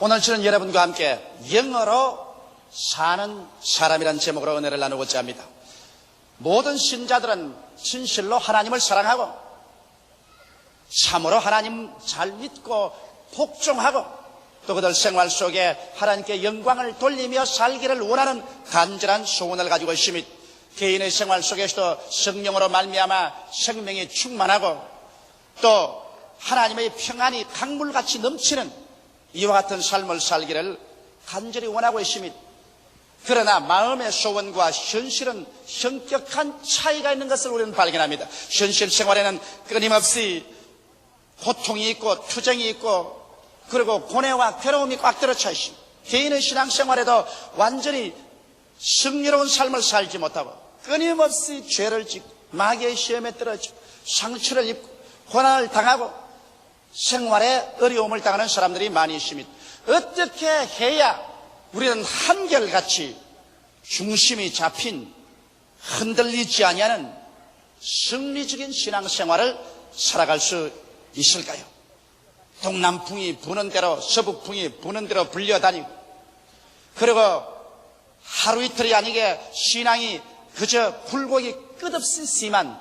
오늘 저는 여러분과 함께 영어로 사는 사람이라는 제목으로 은혜를 나누고자 합니다. 모든 신자들은 진실로 하나님을 사랑하고 참으로 하나님 잘 믿고 복종하고 또 그들 생활 속에 하나님께 영광을 돌리며 살기를 원하는 간절한 소원을 가지고 있으며 개인의 생활 속에서도 성령으로 말미암아 생명이 충만하고 또 하나님의 평안이 강물같이 넘치는 이와 같은 삶을 살기를 간절히 원하고 있습니다. 그러나 마음의 소원과 현실은 현격한 차이가 있는 것을 우리는 발견합니다. 현실 생활에는 끊임없이 고통이 있고 투쟁이 있고 그리고 고뇌와 괴로움이 꽉 들어차 있습니다. 개인의 신앙생활에도 완전히 승리로운 삶을 살지 못하고 끊임없이 죄를 짓고 마귀의 시험에 떨어지고 상처를 입고 고난을 당하고 생활에 어려움을 당하는 사람들이 많이 있습니다. 어떻게 해야 우리는 한결같이 중심이 잡힌 흔들리지 아니하는 승리적인 신앙생활을 살아갈 수 있을까요? 동남풍이 부는 대로 서북풍이 부는 대로 불려다니고 그리고 하루 이틀이 아니게 신앙이 그저 굴곡이 끝없이 심한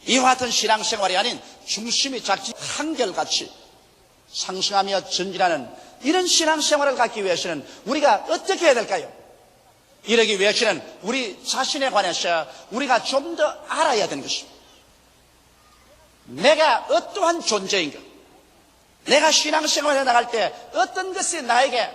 이와 같은 신앙생활이 아닌 중심이 잡힌 한결같이 상승하며 전진하는 이런 신앙생활을 갖기 위해서는 우리가 어떻게 해야 될까요? 이러기 위해서는 우리 자신에 관해서 우리가 좀 더 알아야 되는 것입니다. 내가 어떠한 존재인가? 내가 신앙생활에 나갈 때 어떤 것이 나에게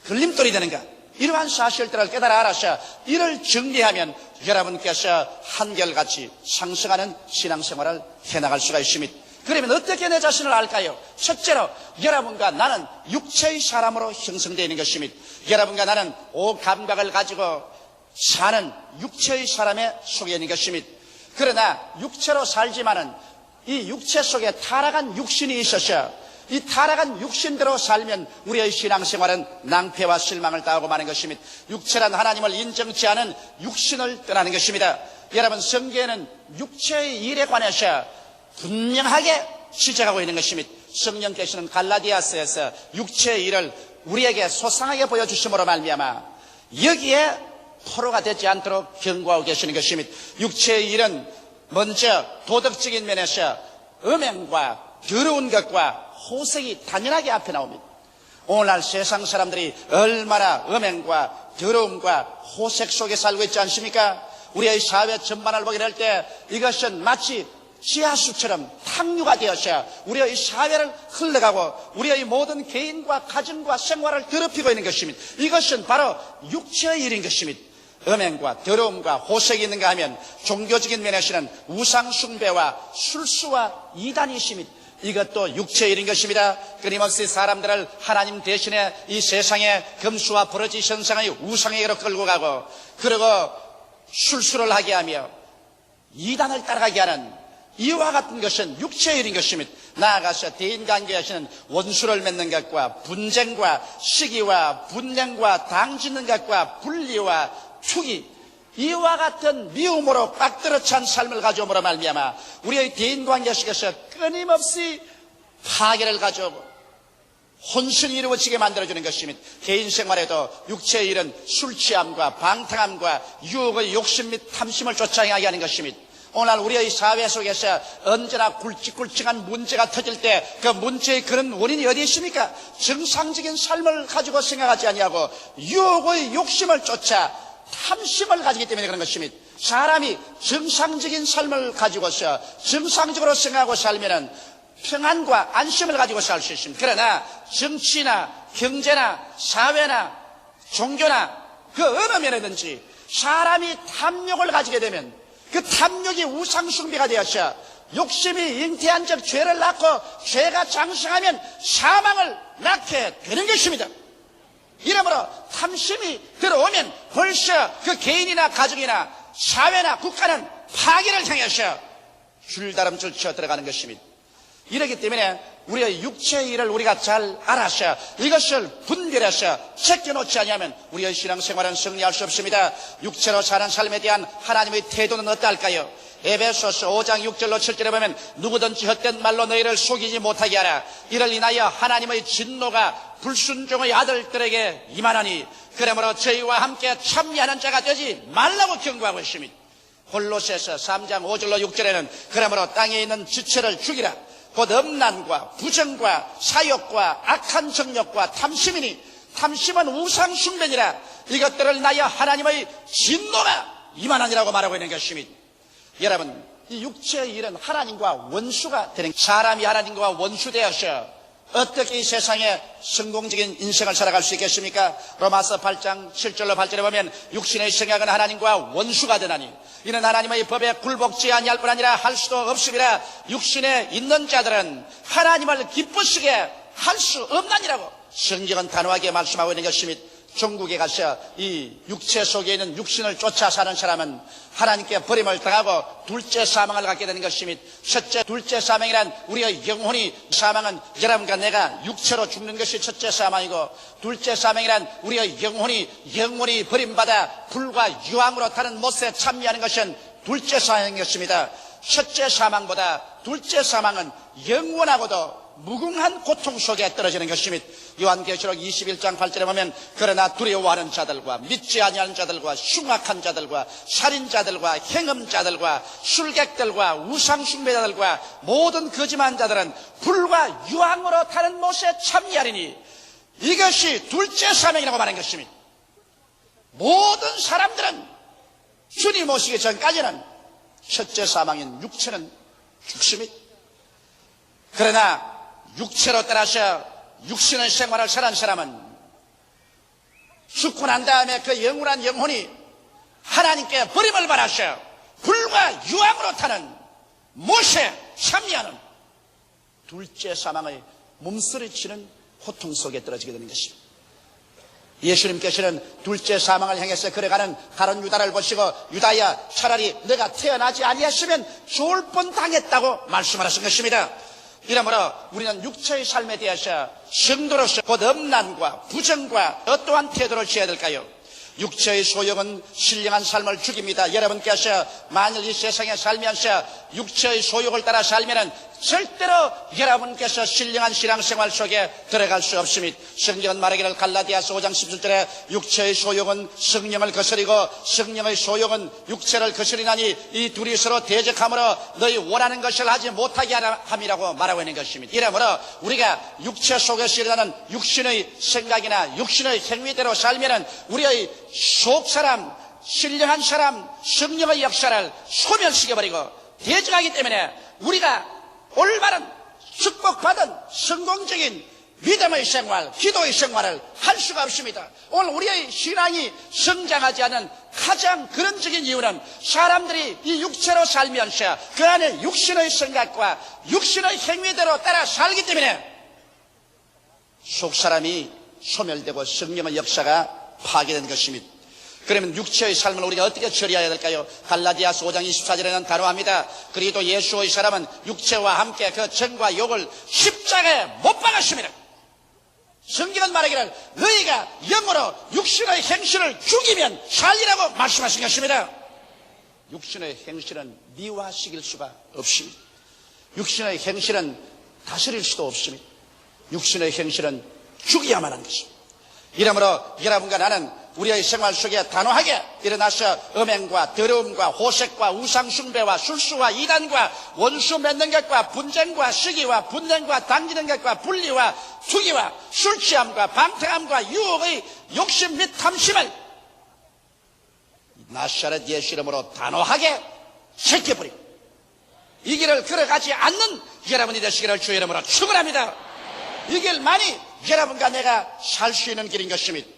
걸림돌이 되는가? 이러한 사실들을 깨달아 알아서 이를 정리하면 여러분께서 한결같이 상승하는 신앙생활을 해나갈 수가 있습니다. 그러면 어떻게 내 자신을 알까요? 첫째로 여러분과 나는 육체의 사람으로 형성되어 있는 것입니다. 여러분과 나는 오감각을 가지고 사는 육체의 사람에 속해 있는 것입니다. 그러나 육체로 살지만은 이 육체 속에 타락한 육신이 있어서 이 타락한 육신대로 살면 우리의 신앙생활은 낭패와 실망을 당하고 마는 것입니다. 육체란 하나님을 인정치 않은 육신을 떠나는 것입니다. 여러분 성경에는 육체의 일에 관해서 분명하게 지적하고 있는 것입니다. 성령께서는 갈라디아서에서 육체의 일을 우리에게 소상하게 보여주심으로 말미암아 여기에 포로가 되지 않도록 경고하고 계시는 것입니다. 육체의 일은 먼저 도덕적인 면에서 음행과 더러운 것과 호색이 당연하게 앞에 나옵니다. 오늘날 세상 사람들이 얼마나 음행과 더러움과 호색 속에 살고 있지 않습니까? 우리의 사회 전반을 보게 될 때 이것은 마치 지하수처럼 탕류가 되어서 우리의 사회를 흘러가고 우리의 모든 개인과 가정과 생활을 더럽히고 있는 것입니다. 이것은 바로 육체의 일인 것입니다. 음행과 더러움과 호색이 있는가 하면 종교적인 면에서는 우상숭배와 술수와 이단이 있습니다. 이것도 육체의 일인 것입니다. 끊임없이 사람들을 하나님 대신에 이 세상의 금수와 버러지 현상의 우상에게로 끌고 가고 그리고 술수를 하게 하며 이단을 따라가게 하는 이와 같은 것은 육체의 일인 것입니다. 나아가서 대인관계에서는 원수를 맺는 것과 분쟁과 시기와 분쟁과 당짓는 것과 분리와 투기 이와 같은 미움으로 꽉들어 찬 삶을 가져옴으로 말미암아 우리의 대인관계 속에서 끊임없이 파괴를 가져오고 혼선이 이루어지게 만들어주는 것입니다. 개인 생활에도 육체의 일은 술 취함과 방탕함과 유혹의 욕심 및 탐심을 쫓아 행하게 하는 것입니다. 오늘 우리의 사회 속에서 언제나 굵직굵직한 문제가 터질 때 그 문제의 그런 원인이 어디 있습니까? 정상적인 삶을 가지고 생각하지 아니하고 유혹의 욕심을 쫓아 탐심을 가지기 때문에 그런 것입니다. 사람이 정상적인 삶을 가지고서 정상적으로 생각하고 살면은 평안과 안심을 가지고 살 수 있습니다. 그러나 정치나 경제나 사회나 종교나 그 어느 면에든지 사람이 탐욕을 가지게 되면 그 탐욕이 우상숭배가 되어서 욕심이 잉태한 적 죄를 낳고 죄가 장성하면 사망을 낳게 되는 것입니다. 이러므로 탐심이 들어오면 벌써 그 개인이나 가정이나 사회나 국가는 파괴를 향해서 줄다름줄 쳐 들어가는 것입니다. 이렇기 때문에 우리의 육체의 일을 우리가 잘 알아서 이것을 분별해서 제껴놓지 않으면 우리의 신앙생활은 승리할 수 없습니다. 육체로 사는 삶에 대한 하나님의 태도는 어떨까요? 에베소서 5장 6절로 7절에 보면 누구든지 헛된 말로 너희를 속이지 못하게 하라. 이를 인하여 하나님의 진노가 불순종의 아들들에게 임하나니 그러므로 저희와 함께 참여하는 자가 되지 말라고 경고하고 있습니다. 골로새서 3장 5절로 6절에는 그러므로 땅에 있는 지체를 죽이라. 곧 음란과 부정과 사욕과 악한 정욕과 탐심이니 탐심은 우상 숭배니라. 이것들을 인하여 하나님의 진노가 임하나니라고 말하고 있는 것입니다. 여러분, 이 육체의 일은 하나님과 원수가 되는, 사람이 하나님과 원수되어서 어떻게 이 세상에 성공적인 인생을 살아갈 수 있겠습니까? 로마서 8장 7절로 8절에 보면 육신의 생각은 하나님과 원수가 되나니 이는 하나님의 법에 굴복지 아니할 뿐 아니라 할 수도 없음이라. 육신에 있는 자들은 하나님을 기쁘시게 할 수 없나니라고 성경은 단호하게 말씀하고 있는 것입니다. 중국에 가서 이 육체 속에 있는 육신을 쫓아 사는 사람은 하나님께 버림을 당하고 둘째 사망을 갖게 되는 것입니다. 첫째, 둘째 사망이란 우리의 영혼이, 사망은 여러분과 내가 육체로 죽는 것이 첫째 사망이고, 둘째 사망이란 우리의 영혼이 버림받아 불과 유황으로 타는 못에 참여하는 것은 둘째 사망인 것입니다. 첫째 사망보다 둘째 사망은 영원하고도 무궁한 고통 속에 떨어지는 것입니다. 요한계시록 21장 8절에 보면 그러나 두려워하는 자들과 믿지 아니하는 자들과 흉악한 자들과 살인자들과 행음자들과 술객들과 우상숭배자들과 모든 거짓말하는 자들은 불과 유황으로 타는 못에 참여하리니 이것이 둘째 사명이라고 말한 것입니다. 모든 사람들은 주님 오시기 전까지는 첫째 사망인 육체는 죽습니다. 그러나 육체로 따라서 육신의 생활을 사는 사람은 죽고 난 다음에 그 영원한 영혼이 하나님께 버림을 받아서 불과 유황으로 타는 못에 참여하는 둘째 사망의 몸서리치는 고통 속에 떨어지게 되는 것입니다. 예수님께서는 둘째 사망을 향해서 걸어가는 다른 유다를 보시고 유다야, 차라리 내가 태어나지 아니했으면 좋을 뻔 당했다고 말씀하신 것입니다. 이러므로 우리는 육체의 삶에 대해서 성도로서 곧 음란과 부정과 어떠한 태도를 취해야 될까요? 육체의 소욕은 신령한 삶을 죽입니다. 여러분께서 만일 이 세상에 살면서 육체의 소욕을 따라 살면은 절대로 여러분께서 신령한 신앙생활 속에 들어갈 수 없습니다. 성경은 말하기를 갈라디아서 5장 17절에 육체의 소욕은 성령을 거스리고 성령의 소욕은 육체를 거스리나니 이 둘이 서로 대적함으로 너희 원하는 것을 하지 못하게 함이라고 말하고 있는 것입니다. 이러므로 우리가 육체 속에서 일어나는 육신의 생각이나 육신의 행위대로 살면은 우리의 속사람, 신령한 사람, 성령의 역사를 소멸시켜버리고 대적하기 때문에 우리가 올바른 축복받은 성공적인 믿음의 생활, 기도의 생활을 할 수가 없습니다. 오늘 우리의 신앙이 성장하지 않은 가장 근원적인 이유는 사람들이 이 육체로 살면서 그 안에 육신의 생각과 육신의 행위대로 따라 살기 때문에 속사람이 소멸되고 성령의 역사가 파괴된 것입니다. 그러면 육체의 삶을 우리가 어떻게 처리해야 될까요? 갈라디아서 5장 24절에는 단호합니다. 그리고 예수의 사람은 육체와 함께 그 정과 욕을 십자가에 못 박았습니다. 성경은 말하기를 너희가 영으로 육신의 행실을 죽이면 살리라고 말씀하신 것입니다. 육신의 행실은 미화시킬 수가 없습니다. 육신의 행실은 다스릴 수도 없습니다. 육신의 행실은 죽여야만 하는 것입니다. 이러므로 여러분과 나는 우리의 생활 속에 단호하게 일어나서 음행과 더러움과 호색과 우상숭배와 술수와 이단과 원수 맺는 것과 분쟁과 시기와 분쟁과 당기는 것과 분리와 투기와 술취함과 방탕함과 유혹의 욕심 및 탐심을 나사렛 예수 이름으로 단호하게 제껴버리고 이 길을 걸어가지 않는 여러분이 되시기를 주의 이름으로 축원합니다. 이 길만이 여러분과 내가 살 수 있는 길인 것입니다.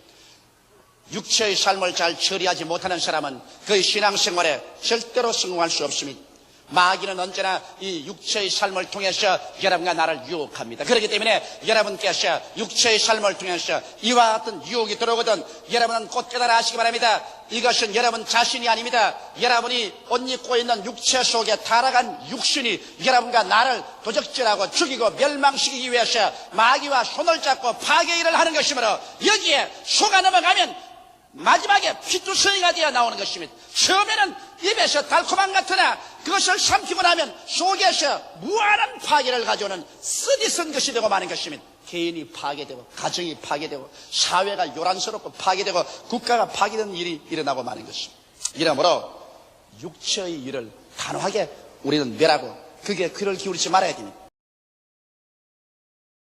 육체의 삶을 잘 처리하지 못하는 사람은 그의 신앙생활에 절대로 성공할 수 없습니다. 마귀는 언제나 이 육체의 삶을 통해서 여러분과 나를 유혹합니다. 그렇기 때문에 여러분께서 육체의 삶을 통해서 이와 같은 유혹이 들어오거든 여러분은 곧 깨달아 하시기 바랍니다. 이것은 여러분 자신이 아닙니다. 여러분이 옷 입고 있는 육체 속에 타락한 육신이 여러분과 나를 도적질하고 죽이고 멸망시키기 위해서 마귀와 손을 잡고 파괴 일을 하는 것이므로 여기에 속아 넘어가면 마지막에 피투성이가 되어 나오는 것입니다. 처음에는 입에서 달콤한 같으나 그것을 삼키고 나면 속에서 무한한 파괴를 가져오는 쓰디쓴 것이 되고 마는 것입니다. 개인이 파괴되고 가정이 파괴되고 사회가 요란스럽고 파괴되고 국가가 파괴되는 일이 일어나고 마는 것입니다. 이러므로 육체의 일을 단호하게 우리는 멸하고 그게 귀를 기울이지 말아야 됩니다.